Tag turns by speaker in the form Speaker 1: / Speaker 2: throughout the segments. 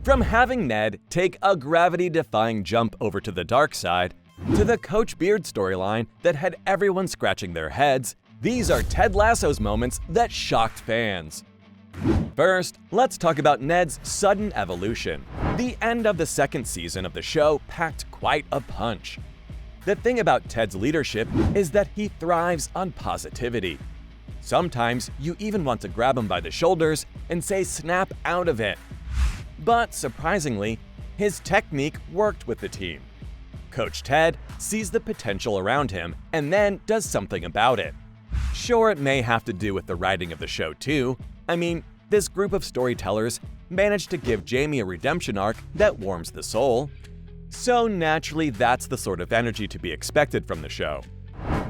Speaker 1: From having Ned take a gravity-defying jump over to the dark side, to the Coach Beard storyline that had everyone scratching their heads, these are Ted Lasso's moments that shocked fans. First, let's talk about Ned's sudden evolution. The end of the second season of the show packed quite a punch. The thing about Ted's leadership is that he thrives on positivity. Sometimes you even want to grab him by the shoulders and say snap out of it. But surprisingly, his technique worked with the team. Coach Ted sees the potential around him and then does something about it. Sure, it may have to do with the writing of the show too. I mean, this group of storytellers managed to give Jamie a redemption arc that warms the soul. So naturally, that's the sort of energy to be expected from the show.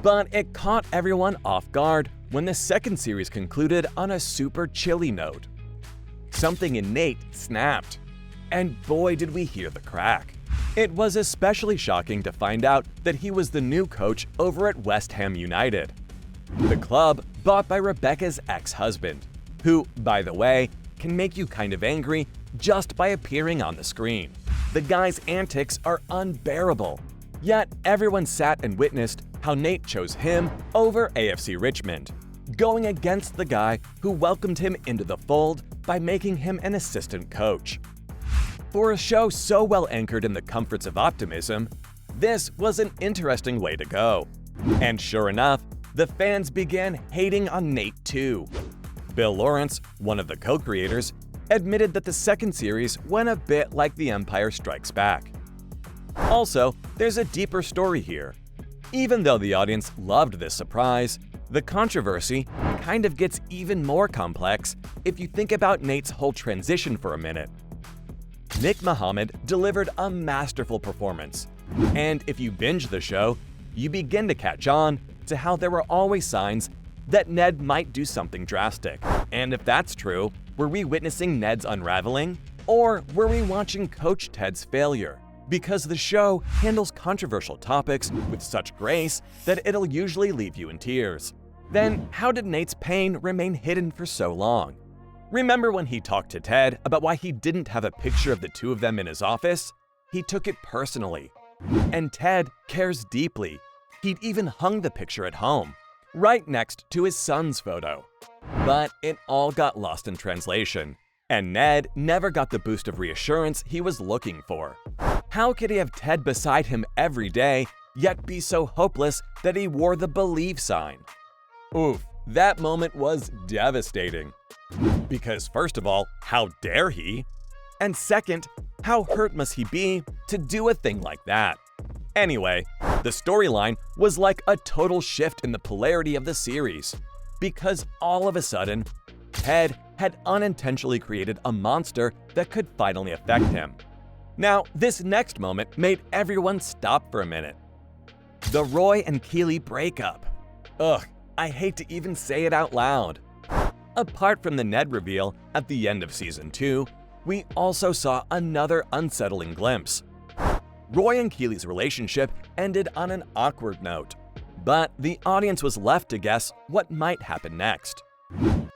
Speaker 1: But it caught everyone off guard when the second series concluded on a super chilly note. Something in Nate snapped. And boy, did we hear the crack. It was especially shocking to find out that he was the new coach over at West Ham United, the club bought by Rebecca's ex-husband, who, by the way, can make you kind of angry just by appearing on the screen. The guy's antics are unbearable. Yet everyone sat and witnessed how Nate chose him over AFC Richmond, going against the guy who welcomed him into the fold by making him an assistant coach. For a show so well anchored in the comforts of optimism, this was an interesting way to go. And sure enough, the fans began hating on Nate too. Bill Lawrence, one of the co-creators, admitted that the second series went a bit like The Empire Strikes Back. Also, there's a deeper story here. Even though the audience loved this surprise, the controversy kind of gets even more complex if you think about Nate's whole transition for a minute. Nick Mohammed delivered a masterful performance, and if you binge the show, you begin to catch on to how there were always signs that Ned might do something drastic. And if that's true, were we witnessing Ned's unraveling? Or were we watching Coach Ted's failure? Because the show handles controversial topics with such grace that it'll usually leave you in tears. Then how did Nate's pain remain hidden for so long? Remember when he talked to Ted about why he didn't have a picture of the two of them in his office? He took it personally. And Ted cares deeply. He'd even hung the picture at home, right next to his son's photo. But it all got lost in translation, and Ned never got the boost of reassurance he was looking for. How could he have Ted beside him every day, yet be so hopeless that he wore the believe sign? Oof, that moment was devastating. Because first of all, how dare he? And second, how hurt must he be to do a thing like that? Anyway, the storyline was like a total shift in the polarity of the series, because all of a sudden, Ted had unintentionally created a monster that could finally affect him. Now, this next moment made everyone stop for a minute. The Roy and Keeley breakup. Ugh, I hate to even say it out loud. Apart from the Ned reveal at the end of Season 2, we also saw another unsettling glimpse. Roy and Keeley's relationship ended on an awkward note, but the audience was left to guess what might happen next.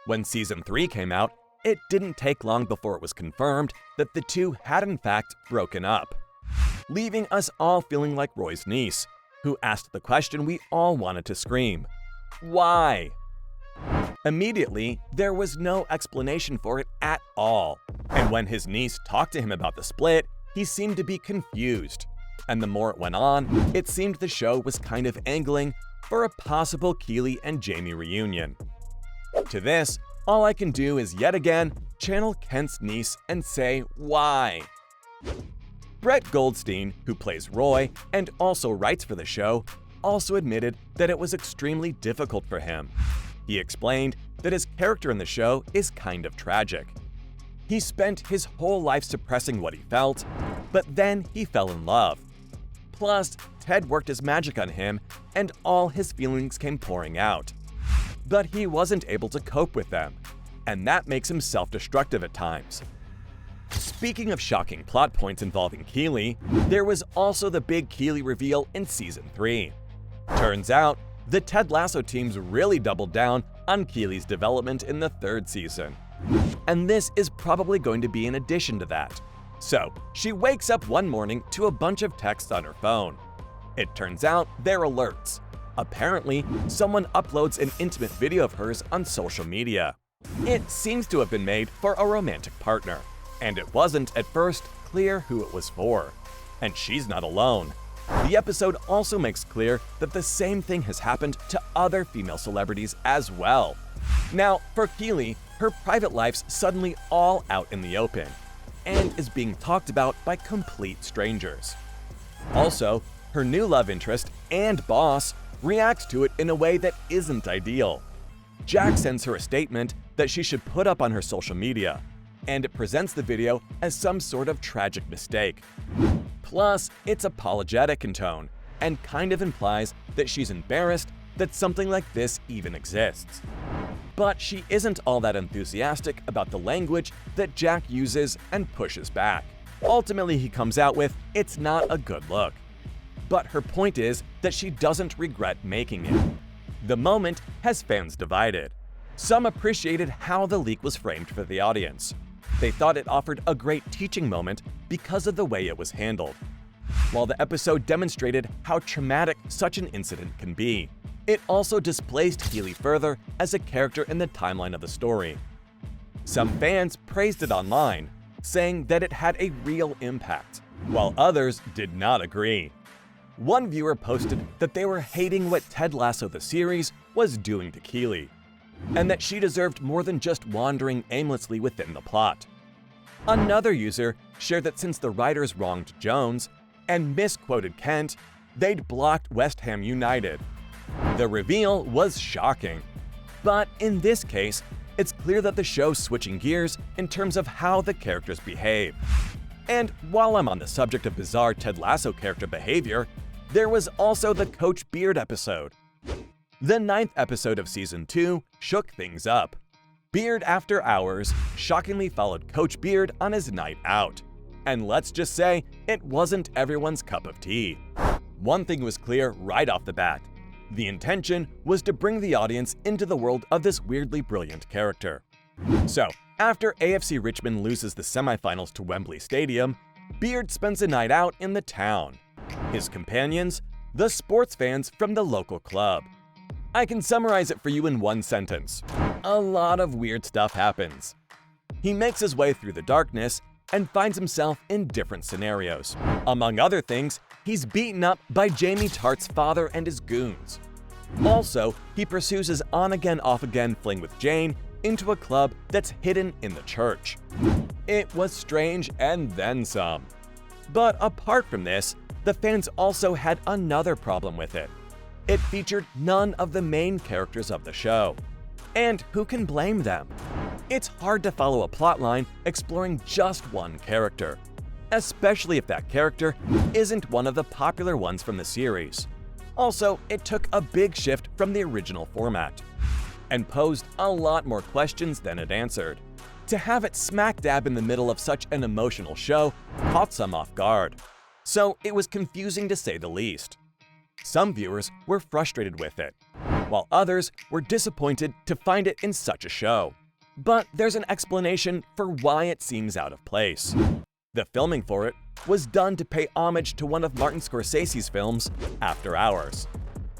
Speaker 1: When Season 3 came out, it didn't take long before it was confirmed that the two had in fact broken up, leaving us all feeling like Roy's niece, who asked the question we all wanted to scream: why? Immediately, there was no explanation for it at all, and when his niece talked to him about the split, he seemed to be confused. And the more it went on, it seemed the show was kind of angling for a possible Keeley and Jamie reunion. To this, all I can do is yet again channel Kent's niece and say why. Brett Goldstein, who plays Roy and also writes for the show, also admitted that it was extremely difficult for him. He explained that his character in the show is kind of tragic. He spent his whole life suppressing what he felt, but then he fell in love. Plus, Ted worked his magic on him, and all his feelings came pouring out. But he wasn't able to cope with them, and that makes him self-destructive at times. Speaking of shocking plot points involving Keeley, there was also the big Keeley reveal in Season 3. Turns out, the Ted Lasso teams really doubled down on Keeley's development in the third season. And this is probably going to be an addition to that. So, she wakes up one morning to a bunch of texts on her phone. It turns out they're alerts. Apparently, someone uploads an intimate video of hers on social media. It seems to have been made for a romantic partner, and it wasn't at first clear who it was for. And she's not alone. The episode also makes clear that the same thing has happened to other female celebrities as well. Now, for Keely, her private life's suddenly all out in the open, and is being talked about by complete strangers. Also, her new love interest and boss reacts to it in a way that isn't ideal. Jack sends her a statement that she should put up on her social media, and it presents the video as some sort of tragic mistake. Plus, it's apologetic in tone, and kind of implies that she's embarrassed that something like this even exists. But she isn't all that enthusiastic about the language that Jack uses and pushes back. Ultimately, he comes out with, "It's not a good look." But her point is that she doesn't regret making it. The moment has fans divided. Some appreciated how the leak was framed for the audience. They thought it offered a great teaching moment because of the way it was handled. While the episode demonstrated how traumatic such an incident can be, it also displaced Keely further as a character in the timeline of the story. Some fans praised it online, saying that it had a real impact, while others did not agree. One viewer posted that they were hating what Ted Lasso the series was doing to Keely, and that she deserved more than just wandering aimlessly within the plot. Another user shared that since the writers wronged Jones and misquoted Kent, they'd blocked West Ham United. The reveal was shocking. But in this case, it's clear that the show's switching gears in terms of how the characters behave. And while I'm on the subject of bizarre Ted Lasso character behavior, there was also the Coach Beard episode. The 9th episode of Season 2 shook things up. Beard After Hours shockingly followed Coach Beard on his night out. And let's just say, it wasn't everyone's cup of tea. One thing was clear right off the bat. The intention was to bring the audience into the world of this weirdly brilliant character. So, after AFC Richmond loses the semifinals to Wembley Stadium, Beard spends a night out in the town. His companions? The sports fans from the local club. I can summarize it for you in one sentence. A lot of weird stuff happens. He makes his way through the darkness and finds himself in different scenarios. Among other things, he's beaten up by Jamie Tartt's father and his goons. Also, he pursues his on-again, off-again fling with Jane into a club that's hidden in the church. It was strange and then some. But apart from this, the fans also had another problem with it. It featured none of the main characters of the show. And who can blame them? It's hard to follow a plotline exploring just one character, especially if that character isn't one of the popular ones from the series. Also, it took a big shift from the original format, and posed a lot more questions than it answered. To have it smack dab in the middle of such an emotional show caught some off guard. So it was confusing to say the least. Some viewers were frustrated with it, while others were disappointed to find it in such a show. But there's an explanation for why it seems out of place. The filming for it was done to pay homage to one of Martin Scorsese's films, After Hours,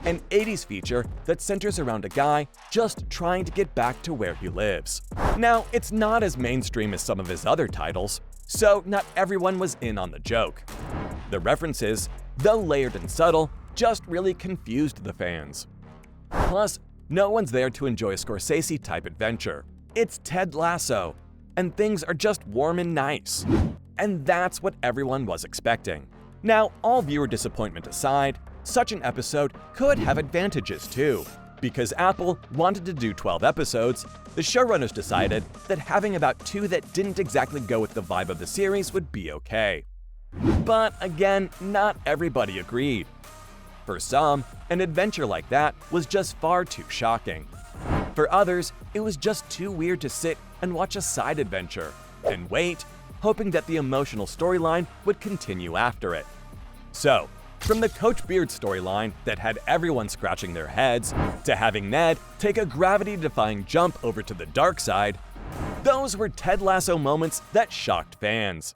Speaker 1: an 80s feature that centers around a guy just trying to get back to where he lives. Now, it's not as mainstream as some of his other titles, so not everyone was in on the joke. The references, though layered and subtle, just really confused the fans. Plus, no one's there to enjoy a Scorsese-type adventure. It's Ted Lasso, and things are just warm and nice. And that's what everyone was expecting. Now, all viewer disappointment aside, such an episode could have advantages too. Because Apple wanted to do 12 episodes, the showrunners decided that having about 2 that didn't exactly go with the vibe of the series would be okay. But again, not everybody agreed. For some, an adventure like that was just far too shocking. For others, it was just too weird to sit and watch a side adventure, and wait, hoping that the emotional storyline would continue after it. So, from the Coach Beard storyline that had everyone scratching their heads, to having Ned take a gravity-defying jump over to the dark side, those were Ted Lasso moments that shocked fans.